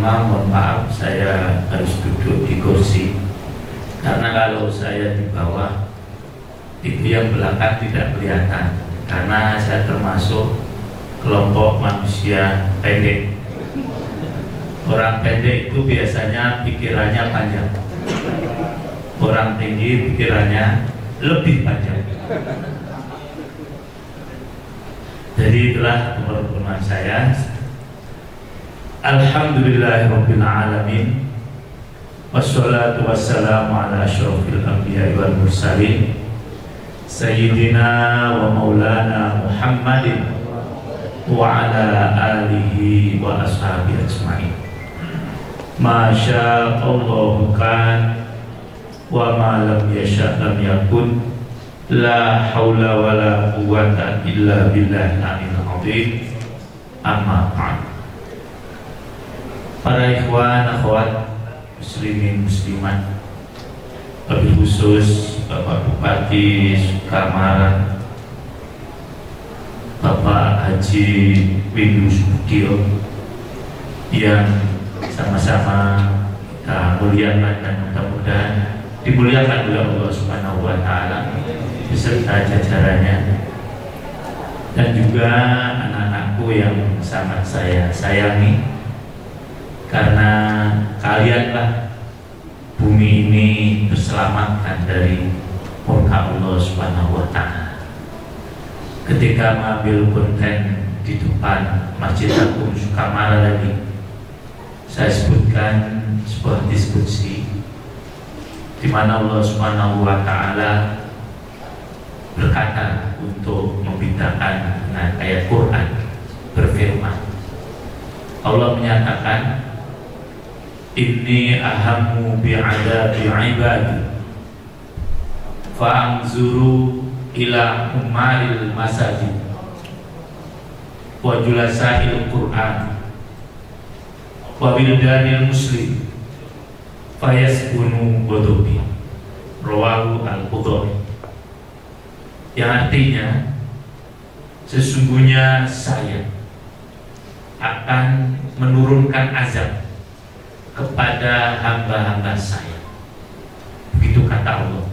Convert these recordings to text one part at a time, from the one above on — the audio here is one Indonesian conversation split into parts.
pertama mohon maaf saya harus duduk di kursi karena kalau saya di bawah itu yang belakang tidak kelihatan karena saya termasuk kelompok manusia pendek. Orang pendek itu biasanya pikirannya panjang, orang tinggi pikirannya lebih panjang. Jadi itulah teman-teman saya. Alhamdulillahirabbil alamin. Wassalatu wassalamu ala asyrofil anbiya'i wal mursalin Sayyidina wa maulana Muhammadin wa ala alihi wa ashabihi ajma'in. Masya Allah kan wa ma lam yasha' lam yakun. La haula wa la quwwata illa billahil aliyyil azim. Amma ba'd. Para ikhwan akhwat muslimin muslimat, lebih khusus Bapak Bupati Sukamara, Bapak Haji Windu Subudjo yang sama-sama kita muliakan dan mudah-mudahan dimuliakan oleh Allah Subhanahu wa taala beserta jajarannya, dan juga anak-anakku yang sangat saya sayangi, karena kalianlah bumi ini terselamatkan dari murka Allah Subhanahu wa taala. Ketika mengambil konten di depan Masjid Agung Sukamara tadi, saya sebutkan sebuah diskusi di mana Allah Subhanahu wa taala berkata untuk membedakan dengan ayat Quran, berfirman, Allah menyatakan, inni ahammu bi'adabi ibadi fa'anzuru ila umaril masajid wa julasail Qur'an wa bildanil muslim fayaskunu bodobi. Rawahu al-Qudhari. Yang artinya, sesungguhnya saya akan menurunkan azab kepada hamba-hamba saya. Begitu kata Allah.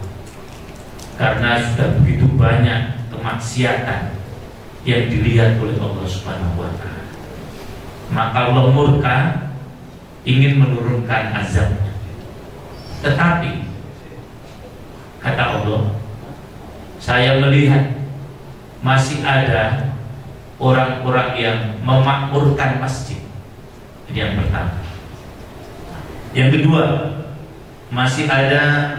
Karena sudah begitu banyak kemaksiatan yang dilihat oleh Allah Subhanahu wa taala, maka Allah murka, ingin menurunkan azabnya. Tetapi kata Allah, saya melihat masih ada orang-orang yang memakmurkan masjid. Ini yang pertama. Yang kedua, masih ada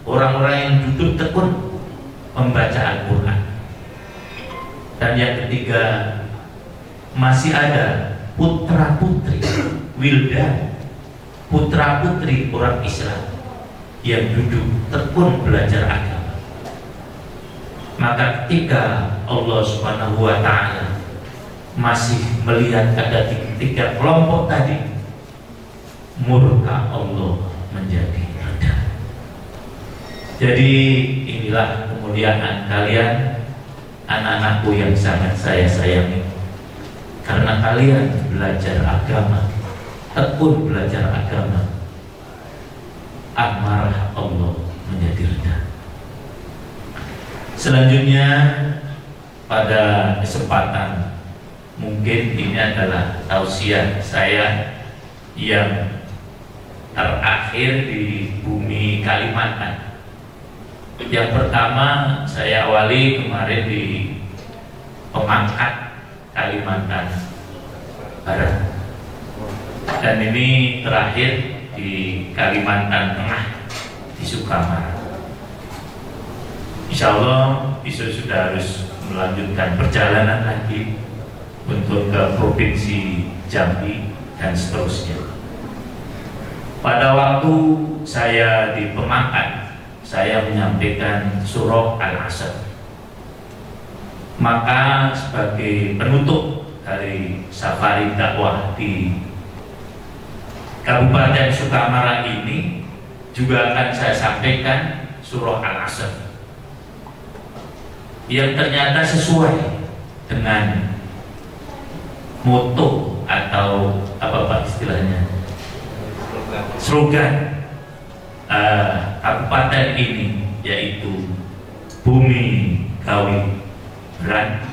orang-orang yang duduk tekun membaca Al-Quran. Dan yang ketiga, masih ada putra-putri wildan, putra-putri orang Islam yang duduk tekun belajar agama. Maka ketika Allah Subhanahu wa taala masih melihat ada tiga kelompok tadi, murka Allah menjadi reda. Jadi inilah kemuliaan kalian, anak-anakku yang sangat saya sayangi. Karena kalian belajar agama, tekun belajar agama, amarah Allah menjadi reda. Selanjutnya pada kesempatan, mungkin ini adalah tausiah saya yang terakhir di bumi Kalimantan. Yang pertama saya awali kemarin di Pemangkat, Kalimantan Barat, dan ini terakhir di Kalimantan Tengah, di Sukamara. Insya Allah besok sudah harus melanjutkan perjalanan lagi untuk ke Provinsi Jambi dan seterusnya. Pada waktu saya di Pemangkat, saya menyampaikan surah Al-Asr. Maka sebagai penutup dari safari dakwah di Kabupaten Sukamara ini, juga akan saya sampaikan surah Al-Asr yang ternyata sesuai dengan moto atau apa Pak istilahnya, slogan kabupaten ini, yaitu Bumi Gawi Beranjak,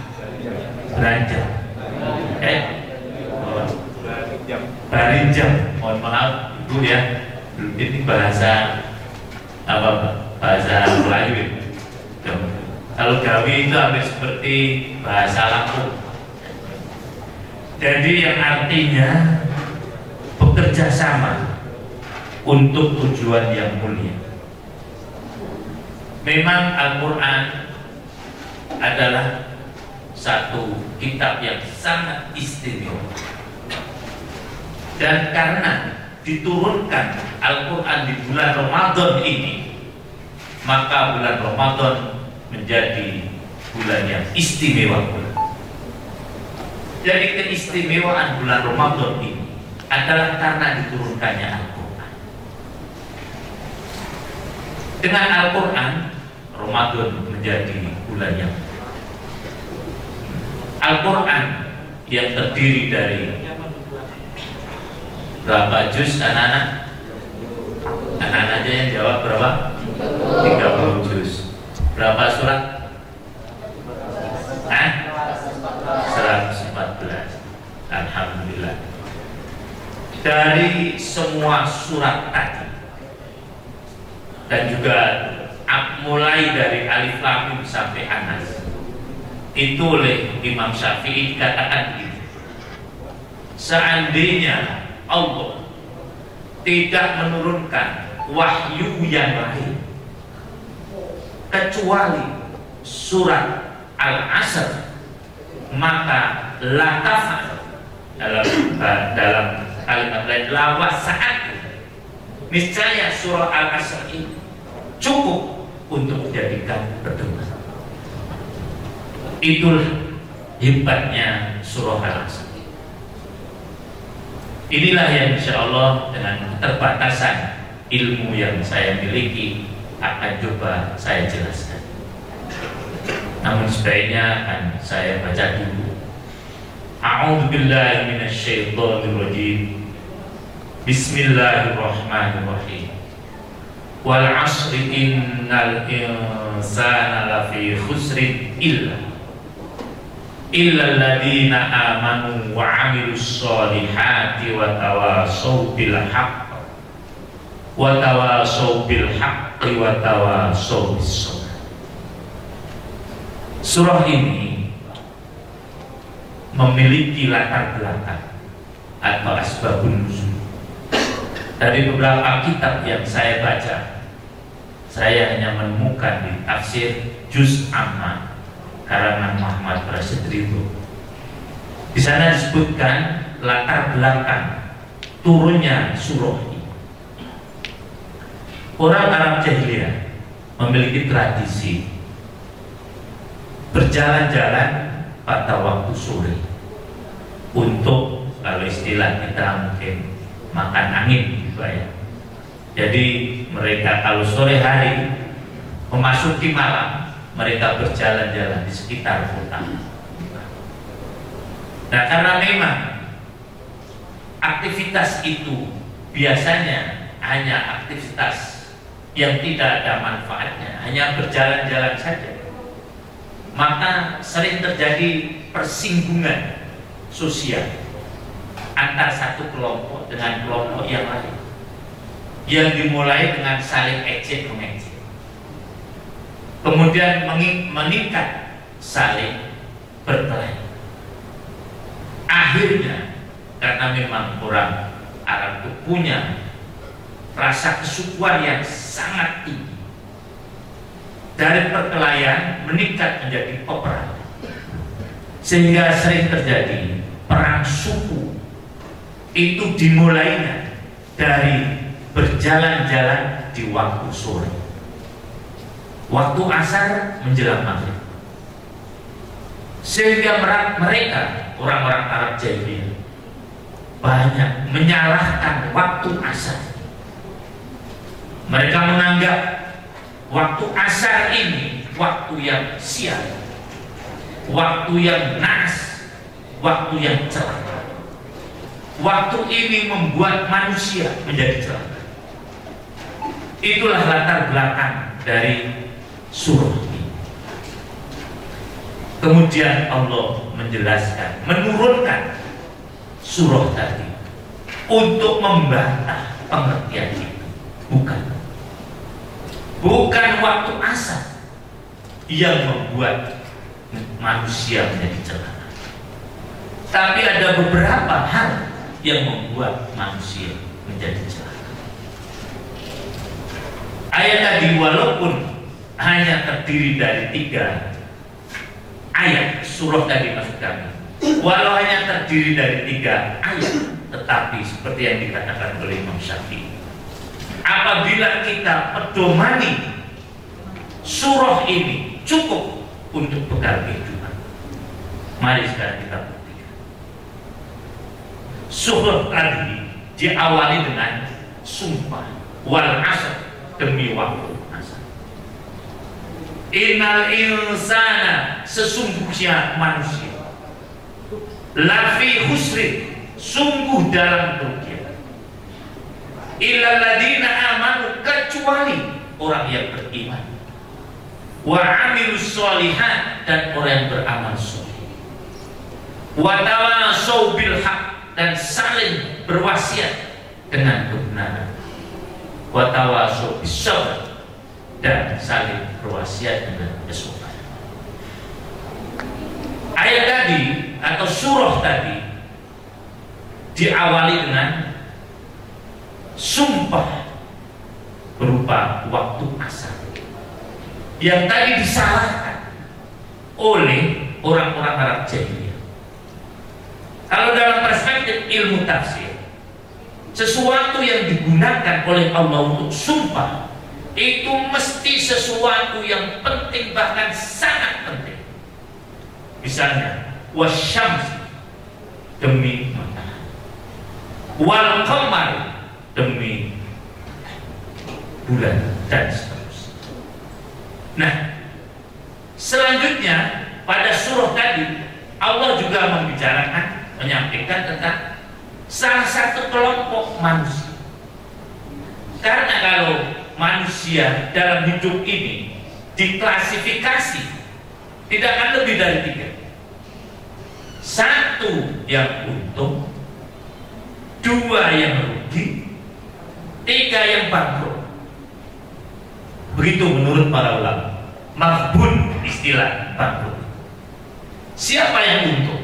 Barinjam. Mohon maaf Ibu ya, ini bahasa bahasa Melayu. Kalau Gawi itu hampir seperti bahasa Lampung. Jadi yang artinya bekerja sama untuk tujuan yang mulia. Memang Al-Quran adalah satu kitab yang sangat istimewa, dan karena diturunkan Al-Quran di bulan Ramadan ini, maka bulan Ramadan menjadi bulan yang istimewa pula. Jadi keistimewaan bulan Ramadan ini adalah karena diturunkannya Al-Quran. Dengan Al-Quran, Ramadan menjadi bulan yang Al-Quran yang terdiri dari berapa juz anak-anak? Anak-anak aja yang jawab berapa? 30 juz. Berapa surat? 114. Alhamdulillah. Dari semua surat tadi, dan juga mulai dari Alif Lam Mim sampai Anas, itu oleh Imam Syafi'i dikatakan begini: seandainya Allah tidak menurunkan wahyu yang lain kecuali surat Al-Asr, maka latafat, dalam kalimat lain lawas saat, niscaya surah Al-Asr ini cukup untuk dijadikan pedoman. Itulah hebatnya surah Al-Asr. Inilah yang insya Allah dengan keterbatasan ilmu yang saya miliki akan coba saya jelaskan. Namun sebaiknya akan saya baca dulu. A'udzubillahi minasyaitonirrajim. Bismillahirrahmanirrahim. Wal 'ashri innal insana lafi khusrin illa alladziina aamanu wa 'amilus sholihati wa tawashaw bil haqqi wa tawashaw bis sabr. Surah ini memiliki latar belakang atau asbabun nuzul. Dari beberapa kitab yang saya baca, saya hanya menemukan di tafsir Juz Amma karangan Muhammad Prasetyo. Di sana disebutkan latar belakang turunnya surah ini. Orang Arab jahiliyah memiliki tradisi berjalan-jalan pada waktu sore untuk, kalau istilah kita mungkin, makan angin gitu ya. Jadi mereka kalau sore hari memasuki malam, mereka berjalan-jalan di sekitar kota. Nah, karena memang aktivitas itu biasanya hanya aktivitas yang tidak ada manfaatnya, hanya berjalan-jalan saja, maka sering terjadi persinggungan sosial antar satu kelompok dengan kelompok yang lain, yang dimulai dengan saling ejek mengejek, kemudian meningkat saling berkelahi. Akhirnya karena memang orang Arab itu punya rasa kesukuan yang sangat tinggi, dari perkelahian meningkat menjadi peperangan, sehingga sering terjadi perang suku. Itu dimulainya dari berjalan-jalan di waktu sore, waktu asar menjelang maghrib, sehingga mereka orang-orang Arab jahiliyah banyak menyalahkan waktu asar. Mereka menganggap waktu asar ini waktu yang sial, waktu yang naas, waktu yang celaka. Waktu ini membuat manusia menjadi celaka. Itulah latar belakang dari surah ini. Kemudian Allah menjelaskan, menurunkan surah tadi untuk membantah pengertian itu. Bukan waktu asar yang membuat manusia menjadi celaka, tapi ada beberapa hal yang membuat manusia menjadi celaka. Ayat tadi walaupun hanya terdiri dari 3 ayat, surah tadi maksud kami, walau hanya terdiri dari 3 ayat, tetapi seperti yang dikatakan oleh Imam Syafi'i, apabila kita pedomani surah ini cukup untuk bekal kehidupan. Mari sekarang kita buktikan. Surah tadi diawali dengan sumpah, wal asr, demi waktu asar. Innal insana, sesungguhnya manusia, lafi husrin, sungguh dalam kerugian. Illal ladina amanu, kecuali orang yang beriman, wa amilus sholihat, dan orang yang beramal soleh, wa tawasau bil haq, dan saling berwasiat dengan kebenaran, wa tawasau bis sabr, dan saling berwasiat dengan kesabaran. Ayat tadi atau surah tadi diawali dengan sumpah berupa waktu asar yang tadi disalahkan oleh orang-orang Arab jahiliyah. Kalau dalam perspektif ilmu tafsir, sesuatu yang digunakan oleh Allah untuk sumpah itu mesti sesuatu yang penting, bahkan sangat penting. Misalnya wasyams, demi matahari, wal qamar, demi bulan, dan seterusnya. Nah, selanjutnya pada surah tadi Allah juga membicarakan, menyampaikan tentang salah satu kelompok manusia. Karena kalau manusia dalam hidup ini diklasifikasi, tidak akan lebih dari 3. 1 yang untung, 2 yang rugi, 3 yang bangkrut. Begitu menurut para ulama. Maghbun, istilah bangkrut. Siapa yang untung?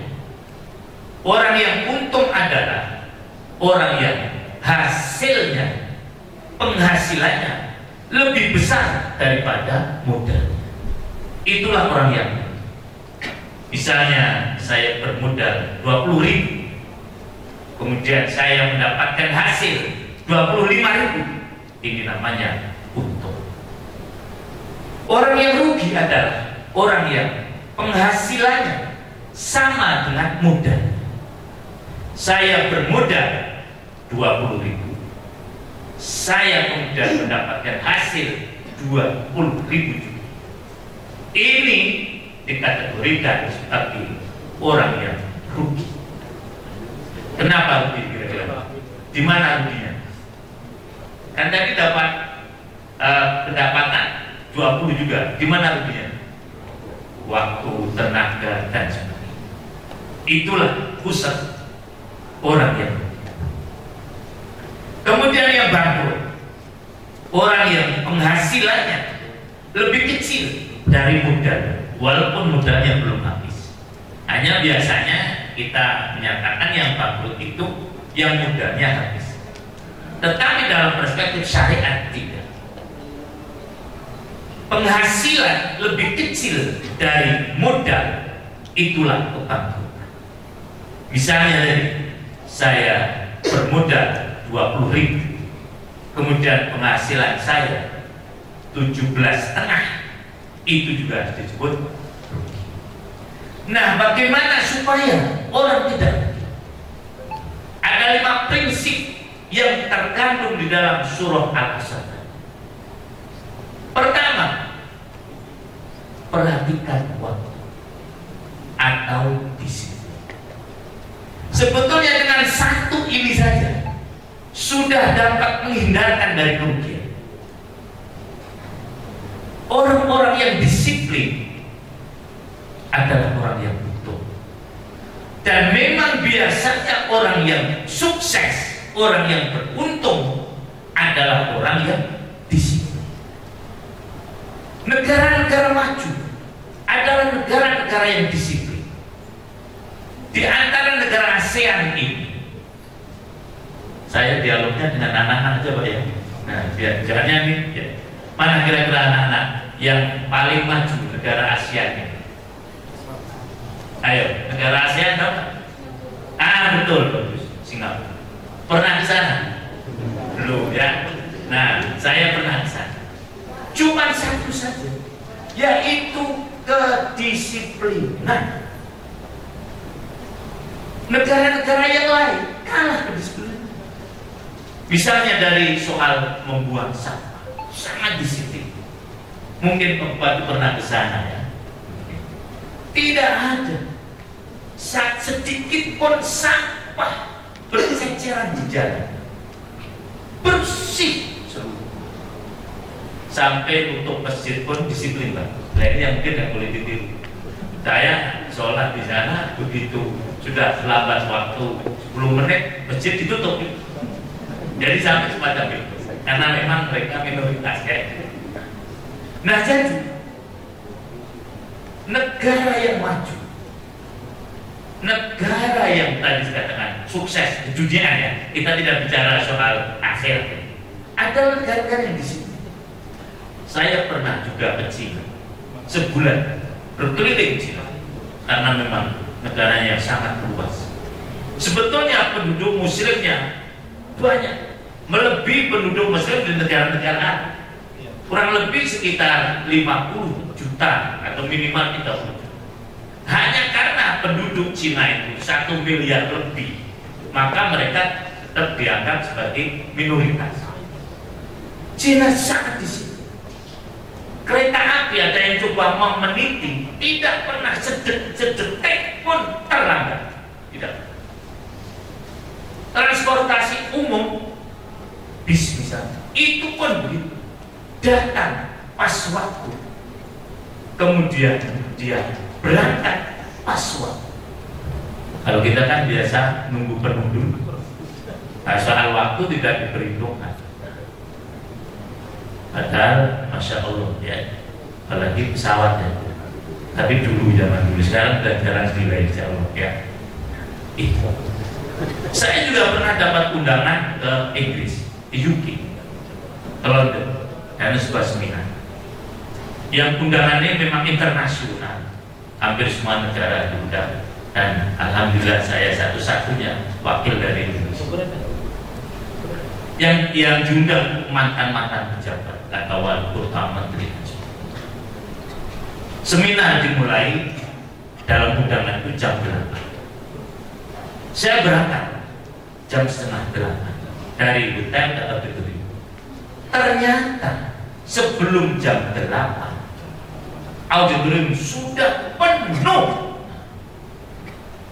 Orang yang untung adalah orang yang hasilnya, penghasilannya lebih besar daripada modal. Itulah orang yang, misalnya saya bermodal 20.000, kemudian saya mendapatkan hasil 25.000, ini namanya untung. Orang yang rugi adalah orang yang penghasilannya sama dengan modal. Saya bermodal 20.000, saya kemudian mendapatkan hasil 20.000 juga. Ini dikategorikan sebagai orang yang rugi. Kenapa rugi kira-kira? Di mana ruginya? Kan tadi dapat pendapatan 20 juga. Di mana ruginya? Waktu, tenaga, dan sebagainya. Itulah pusat orang yang rugi. Kemudian yang bangkrut, orang yang penghasilannya lebih kecil dari modal, walaupun modalnya belum habis. Hanya biasanya kita menyatakan yang bangkrut itu yang modalnya habis. Tetapi dalam perspektif syariat tidak. Penghasilan lebih kecil dari modal, itulah kebangkrutan. Misalnya tadi saya bermodal 20.000, kemudian penghasilan saya 17,5, itu juga disebut rugi. Nah, bagaimana supaya orang tidak rugi? Ada 5 prinsip yang terkandung di dalam surah Al-Asr. Pertama, perhatikan waktu atau disiplin. Sebetulnya dengan 1 ini saja sudah dapat menghindarkan dari kerugian. orang yang disiplin adalah orang yang butuh. Dan memang biasanya orang yang sukses, orang yang beruntung adalah orang yang disiplin. Negara-negara maju adalah negara-negara yang disiplin. Di antara negara ASEAN ini, saya dialognya dengan anak-anak aja Pak ya. Nah, jangan ini ya. Mana kira-kira anak-anak yang paling maju negara ASEAN ini? Ayo, negara ASEAN dong? Betul, bagus. Singapura. Pernah ke sana? Belum ya. Nah, saya pernah ke sana. Cuma satu saja, yaitu kedisiplinan. Negara-negara yang lain kalah kedisiplinan. Misalnya dari soal membuang sampah, sangat disiplin. Mungkin Pak Bupati pernah ke sana ya. Tidak ada sedikit pun sampah berceceran di jalan. Bersih seluruh. Sampai untuk masjid pun disiplin Pak. Nah ini yang mungkin nggak boleh ditiru. Saya sholat di sana begitu sudah lambat waktu 10 menit masjid ditutup. Jadi sampai semacam itu. Karena memang mereka minoritas kayak. Nah jadi negara yang maju, negara yang tadi saya katakan sukses di dunia ya, kita tidak bicara soal akhir, ada negara-negara yang di sini. Saya pernah juga ke Cina sebulan berkeliling Cina karena memang negaranya yang sangat luas. Sebetulnya penduduk muslimnya banyak, melebihi penduduk muslim di negara-negara kurang lebih sekitar 50 juta atau minimal 30 juta. Hanya karena penduduk Cina itu 1 miliar lebih, maka mereka tetap dianggap sebagai minoritas. Cina sangat di sini. Kereta api ada yang coba meneliti, tidak pernah sedetik pun terlambat. Tidak. Transportasi umum, bis misalnya, itu pun begitu. Datang pas waktu, kemudian dia berangkat pas waktu. Kalau kita kan biasa nunggu penumpang, nah, soal waktu tidak diperhitungkan. Padahal Masya Allah ya, apalagi pesawat ya. Tapi dulu zaman dulu, sekarang sudah jarang delay Insya Allah ya. Itu. Saya juga pernah dapat undangan ke Inggris, di UK, ke London. Karena sebuah seminar yang undangannya memang internasional, hampir semua negara diundang, dan alhamdulillah saya satu-satunya wakil dari Indonesia yang diundang mantan-mantan pejabat atau wali kota menteri. Seminar dimulai dalam undangan itu jam 8. Saya berangkat jam setengah 8 dari hotel ke auditorium. Ternyata sebelum jam 8 auditorium sudah penuh.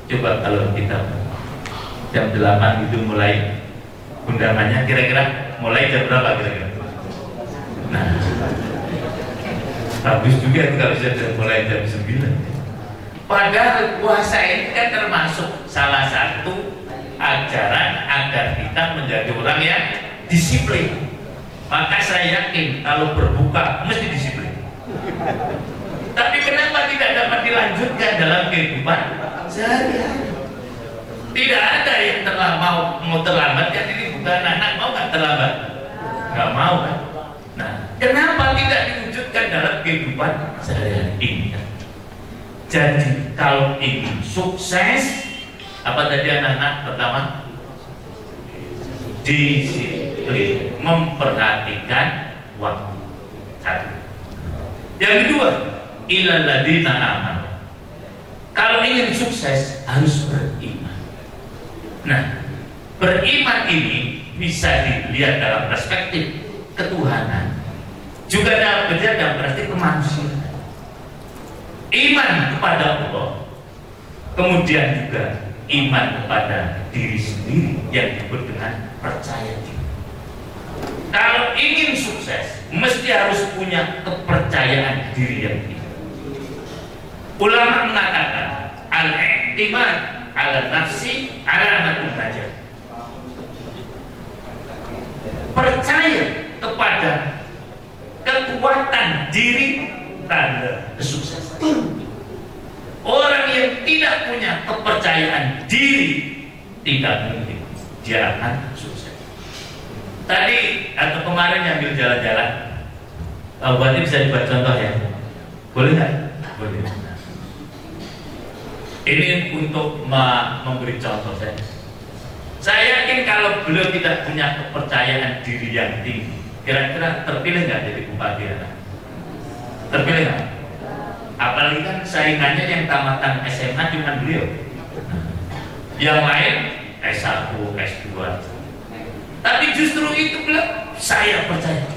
Coba kalau kita jam 8 itu mulai undangannya, kira-kira mulai jam berapa kira-kira? Nah, bagus juga itu kalau sudah mulai jam 9. Padahal puasa ini kan termasuk salah satu ajaran agar kita menjadi orang yang disiplin. Maka saya yakin kalau berbuka mesti disiplin. Tapi kenapa tidak dapat dilanjutkan dalam kehidupan sehari-hari? Tidak ada yang mau terlambat kan, ini bukan anak mau nggak terlambat? Nggak mau kan? Nah, kenapa tidak diwujudkan dalam kehidupan sehari-hari ini? Jadi kalau ingin sukses, apa tadi anak-anak pertama? Disiplin, memperhatikan waktu. Satu. Yang kedua, ilal ladzina amanu. Kalau ingin sukses harus beriman. Nah, beriman ini bisa dilihat dalam perspektif ketuhanan, juga dalam perspektif kemanusiaan. Iman kepada Allah, kemudian juga iman kepada diri sendiri yang disebut dengan percaya diri. Kalau ingin sukses, mesti harus punya kepercayaan diri yang tinggi. Ulama mengatakan al-i'timad ala nafsi alamatul najah. Percaya kepada kekuatan diri tanda kesuksesan. Orang yang tidak punya kepercayaan diri tidak mungkin dia akan sukses. Tadi atau kemarin yang jalan-jalan, Bupati bisa dibuat contoh ya? Boleh nggak? Boleh. Ini untuk memberi contoh saja. Saya yakin kalau beliau tidak punya kepercayaan diri yang tinggi, kira-kira terpilih nggak jadi bupati ya? Terpilih nggak? Apalagi kan saingannya yang tamatan SMA cuma beliau. Yang lain S1, S2. Tapi justru itu beliau, saya percaya.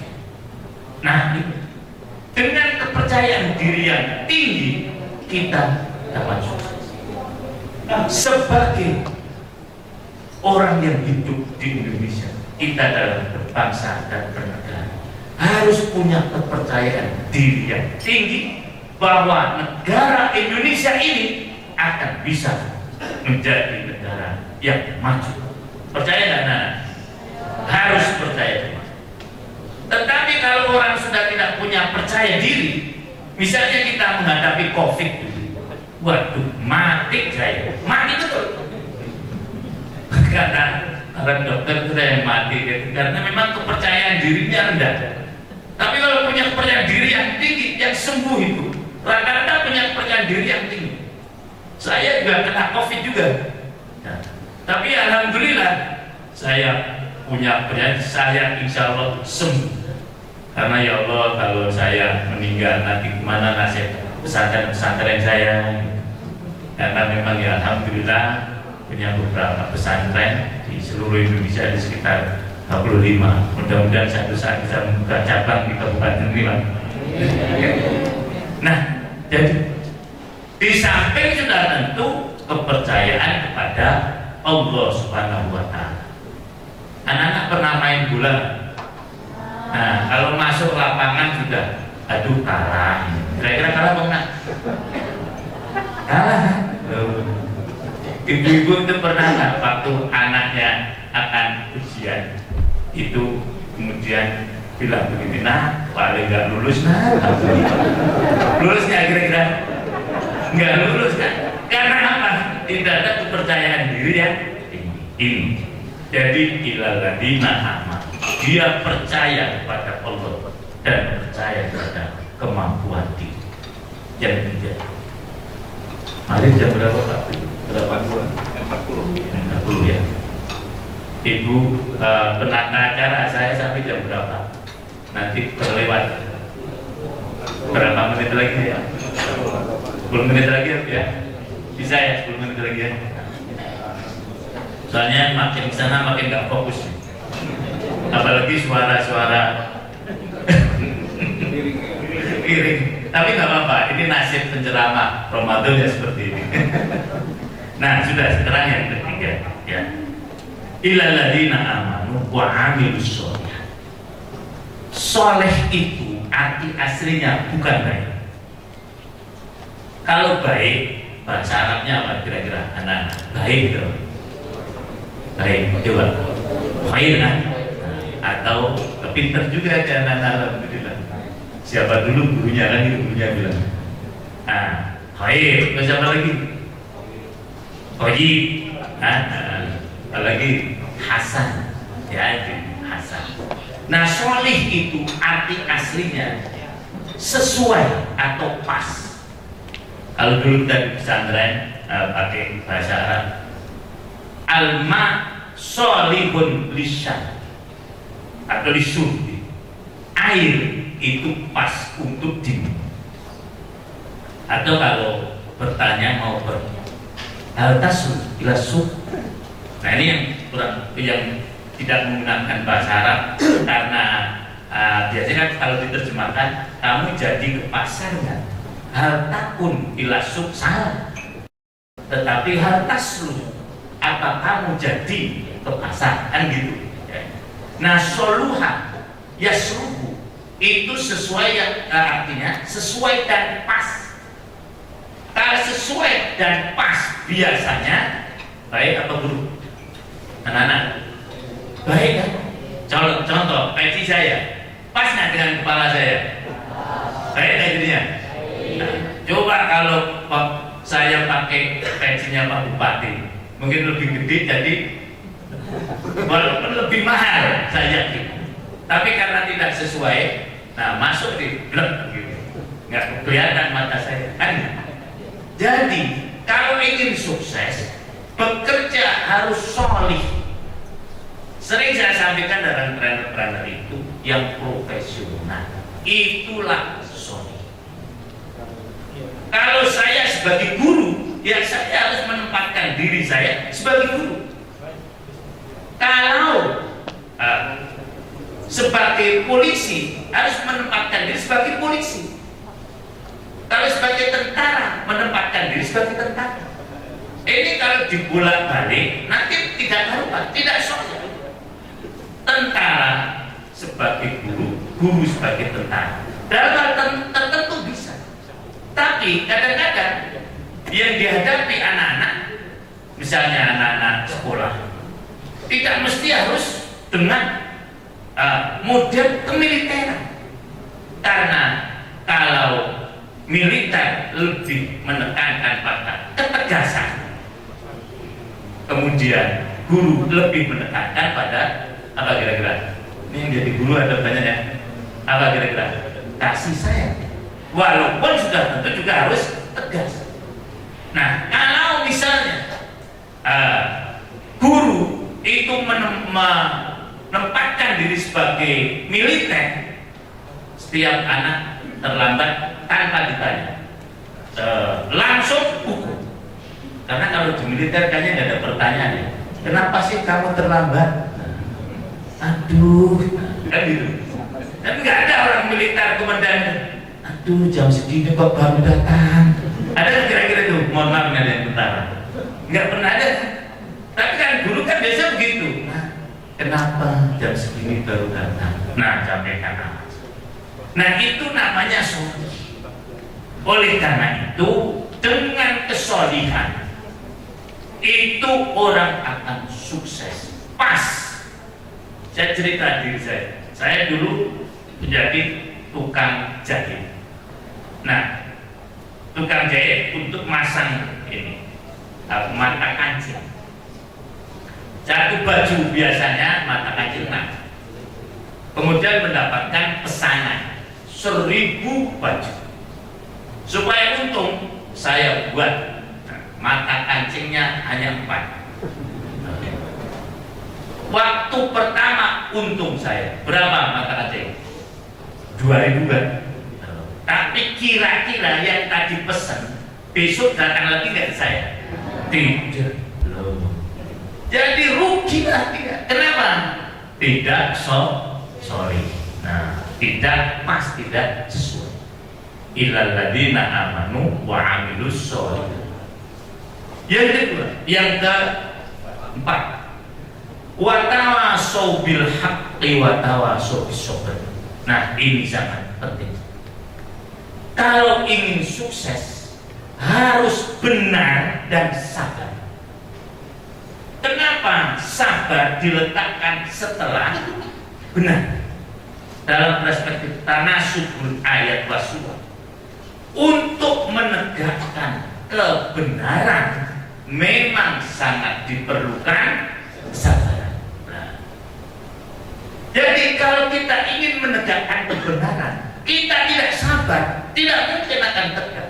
Nah, dengan kepercayaan diri yang tinggi kita dapat sukses. Sebagai orang yang hidup di Indonesia, kita dalam berbangsa dan bernegara harus punya kepercayaan diri yang tinggi bahwa negara Indonesia ini akan bisa menjadi negara yang maju. Percaya nggak, Nana? Harus percaya. Tetapi kalau orang sudah tidak punya percaya diri, misalnya kita menghadapi COVID, waduh, mati saya, mati betul. Kata orang dokter itu yang mati, karena memang kepercayaan dirinya rendah. Tapi kalau punya kepercayaan diri yang tinggi, yang sembuh itu rata-rata punya kepercayaan diri yang tinggi. Saya juga kena COVID juga. Nah, tapi alhamdulillah saya punya kepercayaan, saya insya Allah sembuh. Karena ya Allah, kalau saya meninggal nanti kemana nasib pesantren saya? Karena memang ya alhamdulillah punya beberapa pesantren di seluruh Indonesia, di sekitar 25. Mudah-mudahan satu saat bisa membuka cabang di Kabupaten Riau. Nah, jadi di samping sudah tentu kepercayaan kepada Allah Subhanahu wa Ta'ala. Anak-anak pernah main bola. Nah, kalau masuk lapangan sudah aduh kalah. Kira-kira kalah apa enggak? Kalah. Ibu-ibu itu pernah nggak waktu anaknya akan ujian itu kemudian bilang begini, nah paling nggak lulus, nah lulus nggak kira-kira? Nggak lulus kan? Karena apa? Tidak ada kepercayaan diri yang ini. Jadi ilaladina aman, dia percaya kepada Allah dan percaya kepada kemampuan diri yang tidak. Hari jam berapa Pak? Berapa bulan? 40 ya. Ibu penata acara saya sampai jam berapa? Nanti terlewat berapa menit lagi ya? 10 menit lagi ya? Bisa ya 10 menit lagi ya? Soalnya makin kesana makin gak fokus. Apalagi suara-suara piring. Tapi nggak apa-apa, ini nasib penceramah Ramadan ya seperti ini. Nah, sudah sekarang yang ketiga ya. Illal ladzina amanu wa 'amilus sholihat. Soleh itu arti aslinya bukan baik. Kalau baik, bahasa Arabnya apa kira-kira anak? Baik dong. Baik, coba. Khair kan? Atau pintar juga kan anak, alhamdulillah. Siapa dulu gurunya kan, gurunya bilang, ah, khair, siapa lagi? Khair, apalagi hasan, ya, hasan. Nah, solih itu arti aslinya sesuai atau pas. Kalau dulu kita di pesantren pakai bahasa Arab, alma solihun lisan atau lisun, air itu pas untuk diminum. Atau kalau bertanya mau hal tasul ila sub. Nah, ini yang kurang, yang tidak menggunakan bahasa Arab karena biasanya kan kalau diterjemahkan kamu jadi ke pasar kan, hal takun ila sub salah. Tetapi hal taslu, apa kamu jadi ke pasar kan gitu. Nah, soluha yasruhu itu sesuai yang artinya sesuai dan pas. Kalau sesuai dan pas biasanya baik apa buruk? Anak-anak baik kan? Contoh peci saya pas nggak dengan kepala saya? Baik nggak jadinya? Nah, coba kalau saya pakai pecinya Pak Bupati, mungkin lebih gede jadi walaupun lebih mahal saya yakin. Tapi karena tidak sesuai, nah masuk di blek gitu, nggak kelihatan mata saya kan. Jadi kalau ingin sukses, bekerja harus solih. Sering saya sampaikan dalam trainer itu yang profesional, itulah solih. Kalau saya sebagai guru, ya saya harus menempatkan diri saya sebagai guru. Kalau sebagai polisi harus menempatkan diri sebagai polisi. Kalau sebagai tentara menempatkan diri sebagai tentara. Ini kalau dibolak-balik nanti tidak karuan, tidak soal. Tentara sebagai guru, guru sebagai tentara. Dalam hal tertentu bisa. Tapi kadang-kadang yang dihadapi anak-anak, misalnya anak-anak sekolah, tidak mesti harus dengan model kemiliteran. Karena kalau militer lebih menekankan pada ketegasan, kemudian guru lebih menekankan pada apa kira-kira? Ini yang jadi guru ada banyak ya. Apa kira-kira? Kasih sayang. Walaupun sudah tentu juga harus tegas. Nah, kalau misalnya guru itu menempatkan diri sebagai militer, setiap anak terlambat tanpa ditanya langsung hukum. Karena kalau di militer kayaknya nggak ada pertanyaan ya. Kenapa sih kamu terlambat? Aduh, kan gitu. Tapi nggak ada orang militer komandan. Aduh, jam segini kok baru datang. Ada kan kira-kira itu? Mohon maaf nggak ada yang tentara. Nggak pernah ada. Tapi kan dulu kan biasa begitu. Nah, kenapa jam segini baru datang? Nah, sampaikan apa? Nah, itu namanya solih. Oleh karena itu, dengan kesolihan itu orang akan sukses. Pas. Saya cerita diri saya dulu menjadi tukang jahit. Nah, tukang jahit untuk masang ini mata kancing. Satu baju biasanya mata kancing 6. Kemudian mendapatkan pesanan 1000 baju. Supaya untung saya buat mata kancingnya hanya 4. Waktu pertama untung saya berapa mata kancing? 2000 kan? Tapi kira-kira yang tadi pesan besok datang lagi nggak saya? Tidak. Jadi rugi lah tidak. Kenapa? Tidak sorry. Nah, tidak pas, tidak sesuai. Illal ladzina amanu wa amilus sholihat. Yang kedua, yang keempat, wa tawasau bil haqqi wa tawasau bis sabr. Nah, ini sangat penting. Kalau ingin sukses harus benar dan sabar. Kenapa sabar diletakkan setelah benar? Dalam perspektif tanasubul ayat wa surah, untuk menegakkan kebenaran memang sangat diperlukan kesabaran. Nah, jadi kalau kita ingin menegakkan kebenaran, kita tidak sabar, tidak mungkin akan tegak.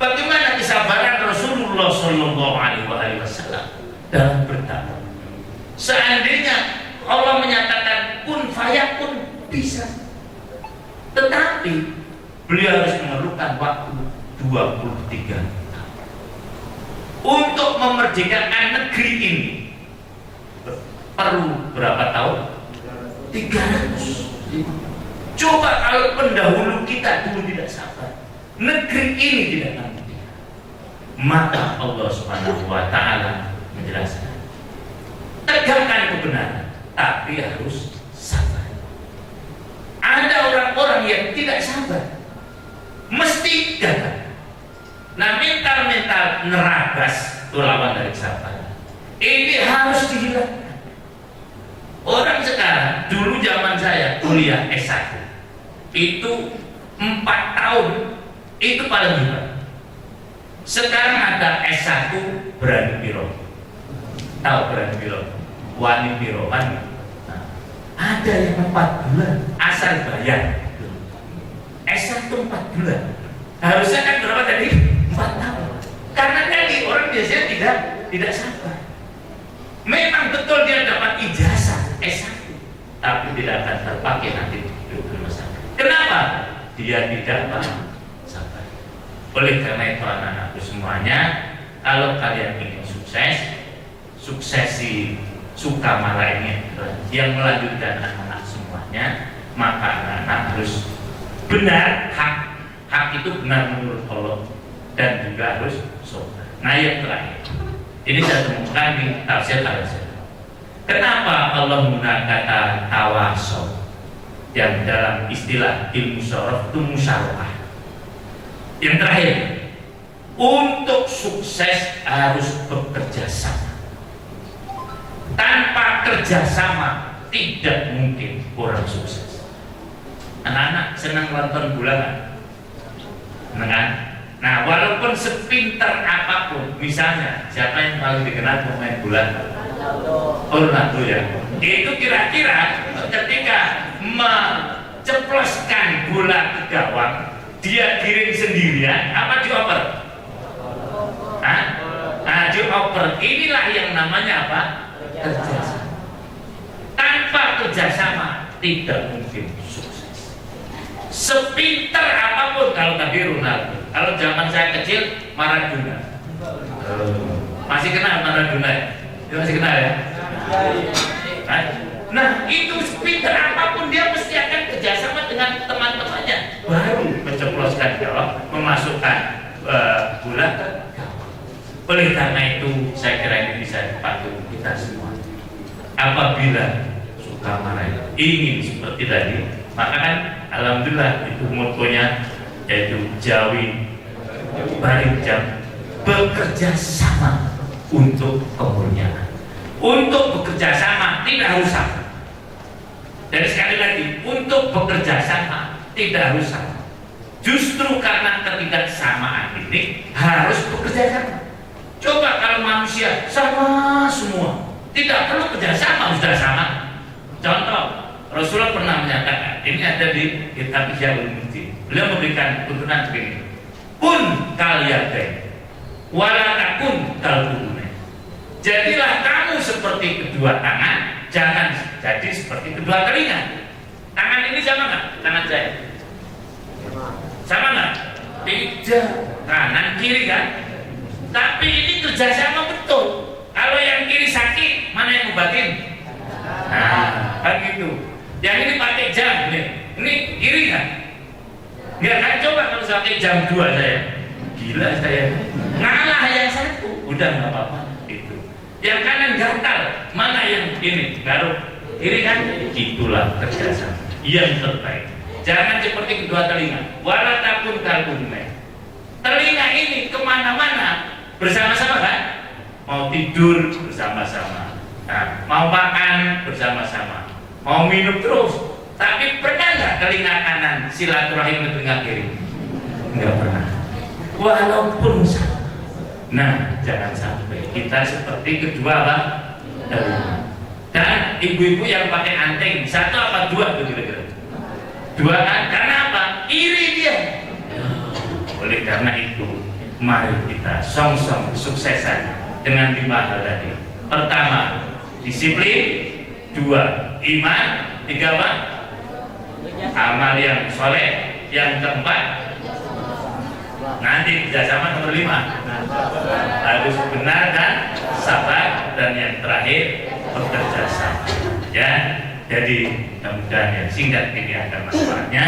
Bagaimana kesabaran Rasulullah Shallallahu Alaihi Wasallam dalam berdakwah? Seandainya Allah menyatakan kun fayakun bisa, tetapi beliau harus memerlukan waktu 23 tahun untuk memerdekakan negeri ini. Perlu berapa tahun? 300. Coba kalau pendahulu kita dulu tidak sabar, negeri ini tidak akan merdeka. Maka Allah Subhanahu wa Ta'ala menjelaskan, tegakkan kebenaran, tapi harus sabar. orang yang tidak sabar mesti gagal. Nah, mental neragas itu lawan dari sabar. Ini harus dihilangkan. Orang sekarang, dulu zaman saya kuliah S1 itu 4 tahun itu paling hebat. Sekarang ada S1 berani piro. Tahu berani piro? Wani piro kan? Nah, ada yang 4 bulan asal bayar. S1 4 bulan. Harusnya kan berapa tadi? 4 tahun. Karena tadi orang biasanya tidak sabar. Memang betul dia dapat ijazah S1, tapi tidak akan terpakai nanti di rumah sakit. Kenapa? Dia tidak paham sabar. Oleh karena itu anak-anakku semuanya, kalau kalian ingin sukses, suksesi Sukamala ini adalah yang melanjutkan anak-anak semuanya, maka anak-anak harus benar, hak itu benar menurut Allah, dan juga harus sabar. Nah, yang terakhir, ini saya temukan di tafsir Al-Azhar. Kenapa Allah menggunakan kata tawasul yang dalam istilah ilmu syaraf itu musyawarah? Yang terakhir, untuk sukses harus bekerja sama. Tanpa kerjasama tidak mungkin orang sukses. Anak-anak senang nonton bola kan? Senang kan? Nah, walaupun sepintar apapun, misalnya siapa yang paling dikenal pemain bola? Ronaldo ya. Itu kira-kira ketika menceploskan bola ke gawang, dia giring sendirian apa dioper? Dioper. Inilah yang namanya apa? Kerjasama. Tanpa kerjasama tidak mungkin sukses. Sepintar apapun, kalau tadi Ronaldo, kalau zaman saya kecil Maradona. Masih kenal Maradona ya? Masih kenal ya? Nah, itu sepintar apapun dia mesti akan kerjasama dengan teman-temannya, baru menceploskan gawang, memasukkan bola ke gawang. Oleh karena itu saya kira ini bisa dipakai kita semua. Apabila Sukamala ingin seperti tadi, maka kan alhamdulillah itu motonya yaitu Jawi Barijam, bekerja sama untuk kemuliaan. Untuk bekerja sama tidak harus sama. Dan sekali lagi, untuk bekerja sama tidak harus sama. Justru karena ketidaksamaan ini harus bekerja sama. Coba kalau manusia sama semua, tidak perlu kerjasama, sudah sama. Contoh, Rasulullah pernah menyatakan, ini ada di kitab Ihya Ulumuddin. Beliau memberikan tuntunan begini: kun kaliyadain, wala takun kalbudunain. Jadilah kamu seperti kedua tangan, jangan jadi seperti kedua telinga. Tangan ini sama nggak? Tangan saya sama nggak? Tidak, kanan kiri kan? Tapi ini kerjasama betul. Kalau yang kiri sakit, mana yang ngobatin? Nah, kan gitu. Yang ini pakai jam nih, ini kiri kan? Nggak kan? Coba kalau pakai jam 2 saya, gila saya, ngalah yang satu, udah nggak apa-apa. Itu. Yang kanan gatal, mana yang ini? Garuk kiri kan? Itulah kerjasama yang terbaik. Jangan seperti kedua telinga. Wala takun kalbudunain. Telinga ini kemana-mana bersama-sama kan? Mau tidur bersama-sama, nah, mau makan bersama-sama, mau minum terus. Tapi pernah nggak telinga kanan silaturahim ke telinga kiri? Nggak pernah. Walaupun sama. Nah, jangan sampai kita seperti kedua apa? Telinga. Dan ibu-ibu yang pakai anting, 1 apa 2 tuh kira-kira? 2 kan? Karena apa? Iri dia. Oleh karena itu, mari kita song-song kesuksesan dengan 5 hal tadi. Pertama, disiplin. 2, iman. 3, apa? Amal yang soleh. Yang keempat, nanti kerjasama nomor 5, harus benar dan sabar. Dan yang terakhir, bekerja sama. Ya, jadi mudah-mudahan yang singkat ini akan manfaatnya.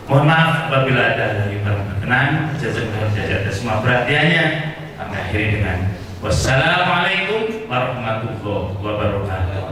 Mohon maaf apabila ada yang kurang berkenan. Jazakallahu atas semua perhatiannya. Kami akhiri dengan wassalamualaikum warahmatullahi wabarakatuh.